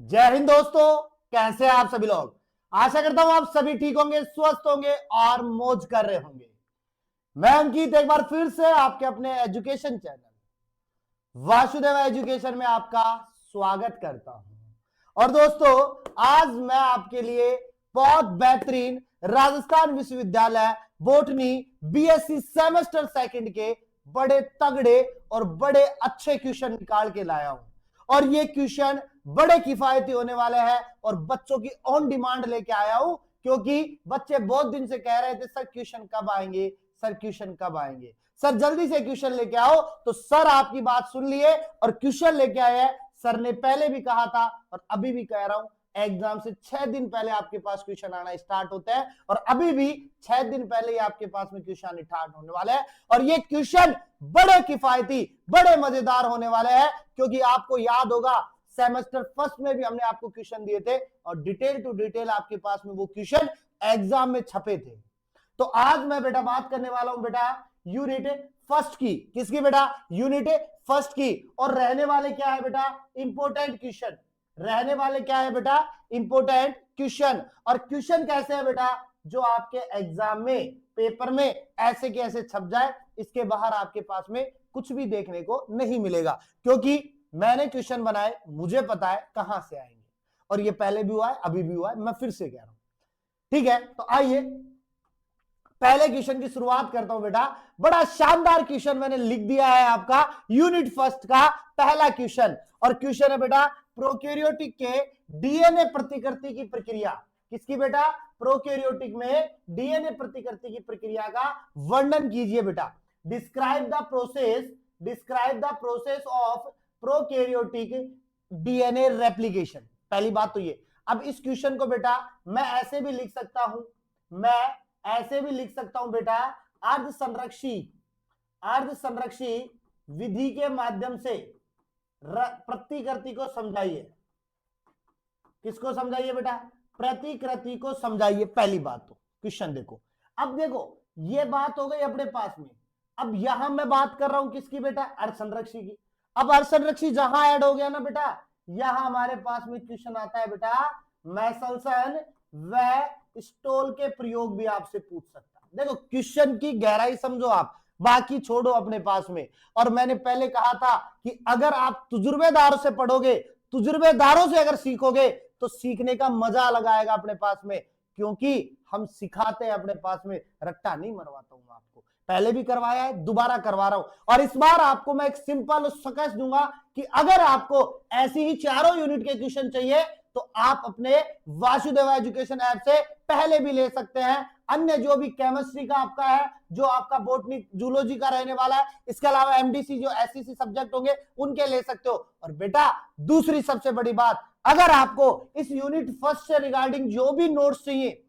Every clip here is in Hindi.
जय हिंद दोस्तों, कैसे हैं आप सभी लोग। आशा करता हूं आप सभी ठीक होंगे, स्वस्थ होंगे और मौज कर रहे होंगे। मैं अंकित एक बार फिर से आपके अपने एजुकेशन चैनल वासुदेव एजुकेशन में आपका स्वागत करता हूं। और दोस्तों, आज मैं आपके लिए बहुत बेहतरीन राजस्थान विश्वविद्यालय बोटनी बीएससी सेमेस्टर सेकंड के बड़े तगड़े और बड़े अच्छे क्वेश्चन निकाल के लाया हूं। और ये क्वेश्चन बड़े किफायती होने वाले हैं और बच्चों की ऑन डिमांड लेके आया हूं, क्योंकि बच्चे बहुत दिन से कह रहे थे सर क्वेश्चन कब आएंगे, सर क्वेश्चन कब आएंगे, सर जल्दी से क्वेश्चन लेके आओ। तो सर आपकी बात सुन लिए और क्वेश्चन लेके आए हैं। सर ने पहले भी कहा था और अभी भी कह रहा हूं, एग्जाम से 6 दिन पहले आपके पास क्वेश्चन आना स्टार्ट होता है और अभी भी 6 दिन पहले ही आपके पास में क्वेश्चन स्टार्ट होने वाले हैं। और ये क्वेश्चन बड़े किफायती, बड़े मजेदार होने वाले हैं, क्योंकि आपको याद होगा सेमेस्टर फर्स्ट में भी हमने आपको क्वेश्चन दिए थे और डिटेल टू डिटेल आपके पास में वो क्वेश्चन एग्जाम में छपे थे। तो आज मैं बेटा बात करने वाला हूं बेटा यूनिट फर्स्ट की। किसकी बेटा? यूनिट फर्स्ट की। और रहने वाले क्या है बेटा? Important question. रहने वाले क्या है बेटा? Important question. और क्वेश्चन कैसे है बेटा? जो आपके एग्जाम में, पेपर में ऐसे के ऐसे छप जाए, इसके बाहर आपके पास में कुछ भी देखने को नहीं मिलेगा, क्योंकि मैंने क्वेश्चन बनाए, मुझे पता है कहां से आएंगे। और ये पहले भी हुआ है, अभी भी हुआ है, मैं फिर से कह रहा हूं। ठीक है, तो आइए पहले क्वेश्चन की शुरुआत करता हूं बेटा। बड़ा शानदार क्वेश्चन मैंने लिख दिया है आपका यूनिट फर्स्ट का पहला क्वेश्चन। और क्वेश्चन है बेटा प्रोकैरियोटिक के डीएनए प्रतिकृति की प्रक्रिया। किसकी बेटा? प्रोकैरियोटिक में डीएनए प्रतिकृति की प्रक्रिया का वर्णन कीजिए बेटा। Describe the process of prokaryotic DNA replication. पहली बात तो ये। अब इस क्वेश्चन को बेटा मैं ऐसे भी लिख सकता हूं, बेटा अर्ध संरक्षी विधि के माध्यम से प्रतिकृति को समझाइए। किसको समझाइए बेटा? प्रतिकृति को समझाइए। पहली बात तो क्वेश्चन देखो। अब देखो, ये बात हो गई अपने पास में। अब यहां मैं बात कर रहा हूं किसकी बेटा? अर्ध संरक्षी की। अब अर्ध संरक्षी जहां ऐड हो गया ना बेटा, यहां हमारे पास में क्वेश्चन आता है बेटा मैसलसन व स्टोल के प्रयोग भी आपसे पूछ सकता है। देखो क्वेश्चन की गहराई समझो आप, बाकी छोड़ो अपने पास में। और मैंने पहले कहा था कि अगर आप तजुर्बेदारों से पढ़ोगे, तजुर्बेदारों से अगर सीखोगे, तो सीखने का मजा अलग आएगा अपने पास में, क्योंकि हम सिखाते हैं अपने पास में, रट्टा नहीं मरवाता हूं आपको। पहले भी करवाया है, दोबारा करवा रहा हूं। और इस बार आपको मैं एक सिंपल स्केच दूंगा कि अगर आपको ऐसी ही चारों यूनिट के क्वेश्चन चाहिए तो आप अपने वासुदेव एजुकेशन ऐप से पहले भी ले सकते हैं। अन्य जो भी केमिस्ट्री का आपका है, जो आपका बोटनी जूलॉजी का रहने वाला है, इसके अलावा एमडीसी जो एसईसी सब्जेक्ट होंगे उनके ले सकते हो। और बेटा दूसरी सबसे बड़ी बात, अगर आपको इस यूनिट फर्स्ट से रिगार्डिंग जो भी नोट्स चाहिए,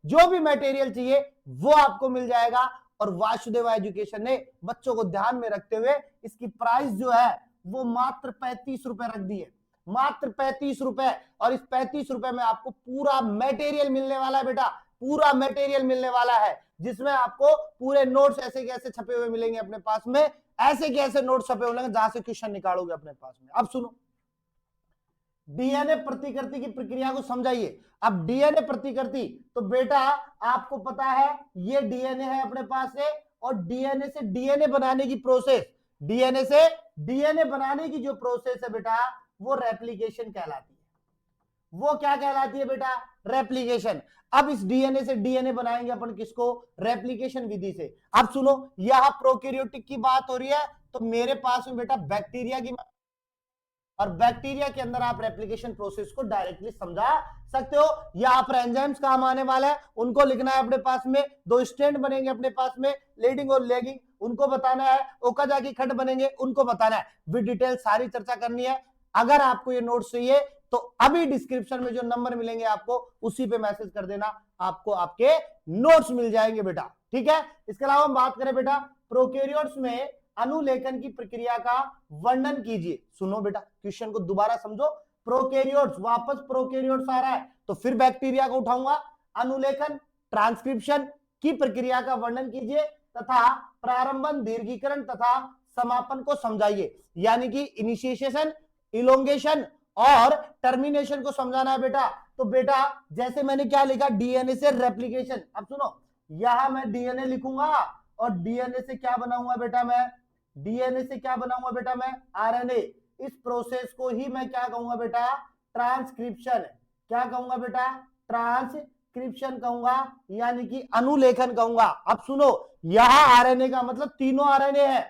जो भी मटेरियल चाहिए, वो आपको मिल जाएगा। और वासुदेव एजुकेशन ने बच्चों को ध्यान में रखते हुए इसकी प्राइस जो है वो मात्र 35 रुपए रख दी है, मात्र 35 रुपए। और इस 35 रुपए में आपको पूरा मटेरियल मिलने वाला है बेटा, पूरा मटेरियल मिलने वाला है, जिसमें आपको पूरे नोट्स ऐसे कैसे छपे हुए मिलेंगे अपने पास में, ऐसे कैसे नोट्स छपे हुए जहां से क्वेश्चन निकालोगे अपने पास में। अब सुनो, डीएनए प्रतिकृति की प्रक्रिया को समझाइए। अब डीएनए प्रतिकृति तो बेटा आपको पता है ये डीएनए है अपने पास से, और डीएनए से डीएनए बनाने की प्रोसेस, डीएनए से डीएनए बनाने की जो प्रोसेस है बेटा, वो रेप्लिकेशन कहलाती है। वो क्या कहलाती है बेटा? रेप्लिकेशन। अब इस डीएनए से डीएनए बनाएंगे अपन किसको? रेप्लिकेशन विधि से। अब सुनो, यहां प्रोकैरियोटिक की बात हो रही है, तो मेरे पास में बेटा बैक्टीरिया की, और बैक्टीरिया के अंदर आप रेप्लिकेशन प्रोसेस को डायरेक्टली समझा सकते हो। यहाँ पर एंजाइम्स काम आने वाला है, उनको लिखना है अपने पास में। 2 स्टैंड बनेंगे अपने पास में, लीडिंग और लैगिंग, उनको बताना है। ओकाजाकी खंड बनेंगे, उनको बताना है। विद डिटेल सारी चर्चा करनी है। अगर आपको ये नोट्स चाहिए तो अभी डिस्क्रिप्शन में जो नंबर मिलेंगे आपको, उसी पे मैसेज कर देना, आपको आपके नोट्स मिल जाएंगे बेटा। ठीक है, इसके अलावा हम बात करें बेटा प्रोकैरियोट्स में अनुलेखन की प्रक्रिया का वर्णन कीजिए। सुनो बेटा, क्वेश्चन को दोबारा समझो। प्रोकैरियोट्स, वापस प्रोकैरियोट्स आ रहा है तो फिर बैक्टीरिया को उठाऊंगा। अनुलेखन, ट्रांसक्रिप्शन की प्रक्रिया का वर्णन कीजिए तथा प्रारंभन, दीर्घीकरण तथा समापन को समझाइए। यानी कि इनिशिएशन, इलोंगेशन और टर्मिनेशन को समझाना है बेटा। तो बेटा जैसे मैंने क्या लिखा, डीएनए से रेप्लिकेशन। अब सुनो, यहां मैं डीएनए लिखूंगा और डीएनए से क्या बनाऊंगा बेटा मैं, डीएनए से क्या बनाऊंगा बेटा मैं, आरएनए। इस प्रोसेस को ही मैं क्या कहूंगा बेटा, ट्रांसक्रिप्शन। क्या कहूंगा बेटा, ट्रांसक्रिप्शन कहूंगा, यानी कि अनुलेखन कहूंगा। अब सुनो, यहां आरएनए का मतलब तीनों आरएनए है,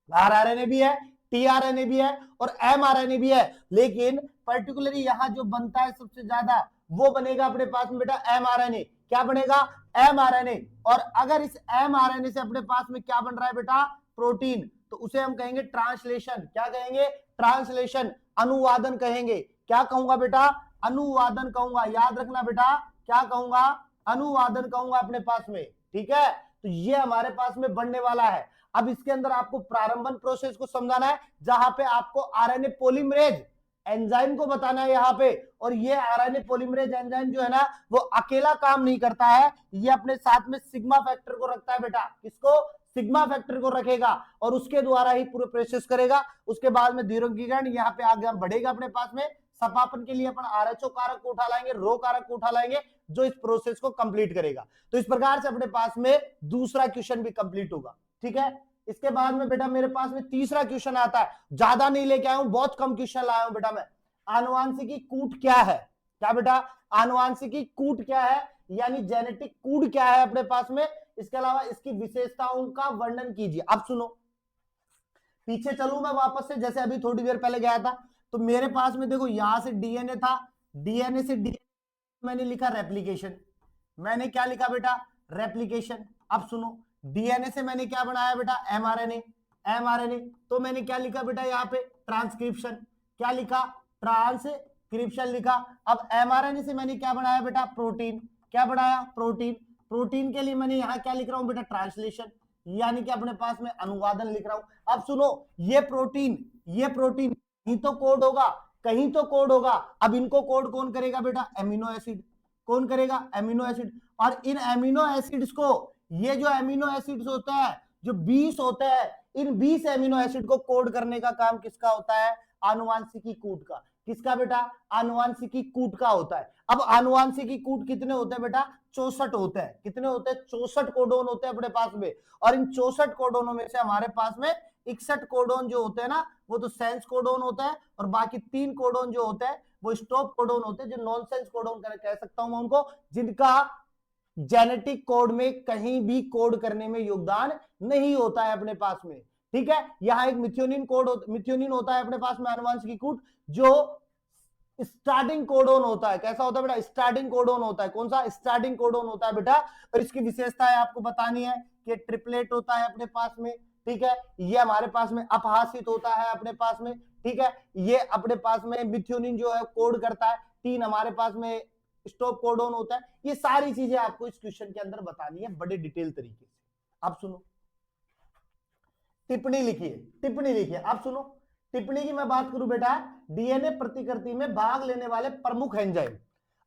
आरआरएनए भी है, टीआरएनए भी है और एमआरएनए भी है, लेकिन पर्टिकुलरली यहां जो बनता है सबसे ज्यादा वो बनेगा अपने पास में बेटा एमआरएनए। क्या बनेगा, एमआरएनए। और अगर इस एमआरएनए से अपने पास में क्या बन रहा है बेटा, प्रोटीन, तो उसे हम कहेंगे ट्रांसलेशन। क्या कहेंगे, ट्रांसलेशन, अनुवादन कहेंगे। क्या कहूंगा बेटा, अनुवादन कहूंगा। याद रखना बेटा, क्या कहूंगा, अनुवादन कहूंगा अपने पास में। ठीक है, तो ये हमारे पास में बनने वाला है। अब इसके अंदर आपको प्रारंभन प्रोसेस को समझाना है, जहां पे आपको आरएनए पॉलीमरेज एंजाइम को बताना है यहां पे। और ये आरएनए पॉलीमरेज एंजाइम जो है ना, वो अकेला काम नहीं करता है, ये अपने साथ में सिग्मा फैक्टर को रखता है बेटा। किसको, सिग्मा फैक्टर को रखेगा और उसके द्वारा ही पूरे प्रोसेस करेगा। उसके बाद में द्विध्रुवीकरण यहाँ पे आगे बढ़ेगा अपने पास में। सपापन के लिए अपन आरएचओ कारक को उठा लाएंगे, रो कारक को उठा लाएंगे, जो इस प्रोसेस को कंप्लीट करेगा। तो इस प्रकार से अपने पास में दूसरा क्वेश्चन भी कंप्लीट होगा। ठीक है, इसके बाद में बेटा मेरे पास में तीसरा क्वेश्चन आता है, ज्यादा नहीं लेके आया हूं, बहुत कम क्वेश्चन लाया हूं बेटा मैं। आनुवांशिकी कूट क्या है, क्या बेटा, आनुवांशिकी कूट क्या है, यानी जेनेटिक कोड क्या है अपने पास में। इसके अलावा इसकी विशेषताओं का वर्णन कीजिए। अब सुनो, पीछे चलूं मैं वापस से, जैसे अभी थोड़ी देर पहले गया था, तो मेरे पास में देखो यहां से डीएनए था, डीएनए से डीएनए मैंने लिखा रेप्लिकेशन। मैंने क्या लिखा बेटा, रेप्लिकेशन। अब सुनो, डीएनए से मैंने क्या बनाया बेटा, एमआरएनए। एमआरएनए तो मैंने क्या लिखा बेटा यहाँ पे, ट्रांसक्रिप्शन। क्या लिखा, ट्रांसक्रिप्शन लिखा। अब एमआरएनए से मैंने क्या बनाया बेटा, प्रोटीन। क्या बनाया, प्रोटीन। प्रोटीन के लिए मैंने यहाँ क्या लिख रहा हूं बेटा, ट्रांसलेशन, यानी कि अपने पास में अनुवादन लिख रहा हूं। अब सुनो, ये प्रोटीन कहीं तो कोड होगा, कहीं तो कोड होगा। अब इनको कोड कौन करेगा बेटा, एमिनो एसिड। कौन करेगा, एमिनो एसिड। और इन एमिनो एसिड्स को, ये जो एमिनो एसिड्स होते हैं, जो 20 होते हैं, इन 20 एमिनो एसिड को कोड करने का काम किसका होता है, आनुवांशिकी कूट का। किसका बेटा, आनुवांशिकी कूट का होता है। अब आनुवांशिकी कूट कितने होते हैं बेटा, 64 होते हैं। कितने होते हैं, 64 कोडोन होते हैं अपने पास में। और इन 64 कोडोनों में से हमारे पास में 61 कोडोन जो होते हैं ना, वो तो सेंस कोडोन होता है, और बाकी 3 कोडोन जो होते हैं वो स्टॉप कोडोन होते हैं, जो नॉनसेंस कोडोन कह सकता हूं मैं उनको, जिनका जेनेटिक कोड में कहीं भी कोड करने में योगदान नहीं होता है अपने पास में। ठीक है, यहां एक मिथ्योनिन कोड मिथ्योनिन होता है अपने पास में, आनुवांशिकी कूट, जो स्टार्टिंग कोडोन होता है। कैसा होता है बेटा, स्टार्टिंग कोडोन होता है। कौन सा, स्टार्टिंग कोडोन होता है बेटा। और इसकी विशेषताएं आपको बतानी है कि ट्रिपलेट होता है अपने पास में। ठीक है, ये हमारे पास में अपहासित होता है अपने पास में। ठीक है, ये अपने पास में मिथ्योनिन जो है कोड करता है। 3 हमारे पास में स्टॉप कोडोन होता है। ये सारी चीजें आपको इस क्वेश्चन के अंदर बतानी है बड़े डिटेल तरीके से। अब सुनो, टिप्पणी लिखिए, टिप्पणी लिखिए। अब सुनो, टिप्पणी की मैं बात करूं बेटा, डीएनए प्रतिकृति में भाग लेने वाले प्रमुख एंजाइम।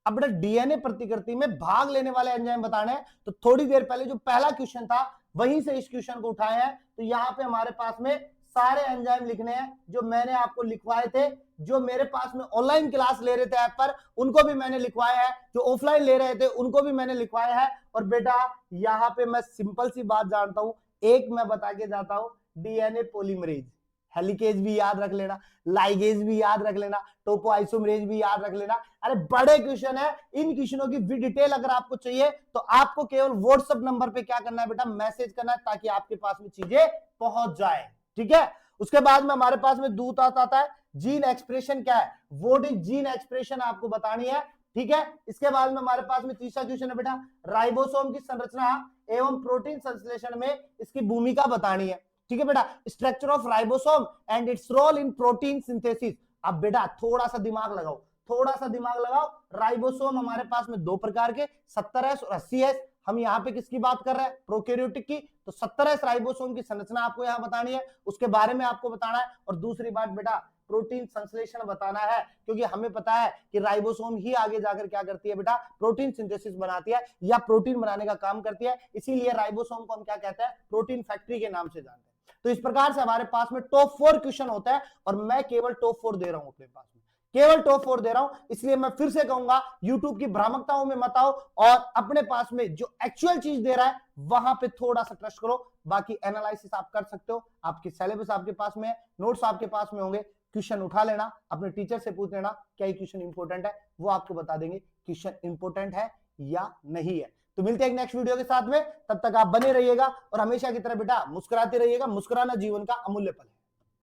अब बेटा डीएनए प्रतिकृति में भाग लेने वाले एंजाइम बताने हैं, तो थोड़ी देर पहले जो पहला क्वेश्चन था वहीं से इस क्वेश्चन को उठाया है। तो यहां पे हमारे पास में सारे एंजाइम लिखने हैं जो मैंने आपको लिखवाए थे। जो मेरे पास में ऑनलाइन क्लास ले रहे थे ऐप पर, उनको भी मैंने लिखवाया है। जो ऑफलाइन ले रहे थे उनको भी मैंने लिखवाया है। और बेटा यहां पे मैं सिंपल सी बात जानता हूं, एक मैं बता के जाता हूं, डीएनए पॉलीमरेज, हेलिकेज भी याद रख लेना, लाइगेज भी याद रख लेना, टोपोआइसोमरेज भी याद रख लेना। अरे बड़े क्वेश्चन है, इन क्वेश्चनों की भी डिटेल अगर आपको चाहिए तो आपको केवल व्हाट्सएप नंबर पे क्या करना है बेटा, मैसेज करना है, ताकि आपके पास में चीजें पहुंच जाए। ठीक है, उसके बाद में हमारे पास में दूसरा आता है जीन एक्सप्रेशन। क्या है, व्हाट इज जीन एक्सप्रेशन, आपको बतानी है। ठीक है, इसके बाद में हमारे पास में तीसरा क्वेश्चन है बेटा, राइबोसोम की संरचना एवं प्रोटीन संश्लेषण में इसकी भूमिका बतानी है। ठीक है बेटा, structure of ribosome and its role in protein synthesis. अब बेटा थोड़ा सा दिमाग लगाओ, थोड़ा सा दिमाग लगाओ। राइबोसोम हमारे पास में 2 प्रकार के, 70S और 80S। हम यहाँ पे किसकी बात कर रहे हैं, प्रोकैरियोटिक की। तो 70S राइबोसोम की संरचना आपको यहाँ बतानी है, उसके बारे में आपको बताना है। और दूसरी बात बेटा, प्रोटीन संश्लेषण बताना है, क्योंकि हमें पता है कि राइबोसोम ही आगे जाकर क्या करती है बेटा, प्रोटीन सिंथेसिस बनाती है या प्रोटीन बनाने का काम करती है। इसीलिए राइबोसोम को हम क्या कहते हैं, प्रोटीन फैक्ट्री के नाम से जानते हैं। तो इस प्रकार से हमारे पास में टॉप 4 क्वेश्चन होता है, और मैं केवल टॉप 4 दे रहा हूं अपने पास में। केवल टॉप 4 दे रहा हूं, इसलिए मैं फिर से कहूंगा यूट्यूब की भ्रामकताओं में मत आओ और अपने पास में जो एक्चुअल चीज दे रहा है वहां पे थोड़ा सा ट्रस्ट करो। बाकी एनालिसिस आप कर सकते हो, आपकी सिलेबस आपके पास में है, नोट्स आपके पास में होंगे, क्वेश्चन उठा लेना, अपने टीचर से पूछ लेना क्या ये क्वेश्चन इंपॉर्टेंट है, वो आपको बता देंगे क्वेश्चन इंपॉर्टेंट है या नहीं है। तो मिलते हैं एक नेक्स्ट वीडियो के साथ में, तब तक आप बने रहिएगा और हमेशा की तरह बेटा मुस्कुराते रहिएगा। मुस्कुराना जीवन का अमूल्य पल है।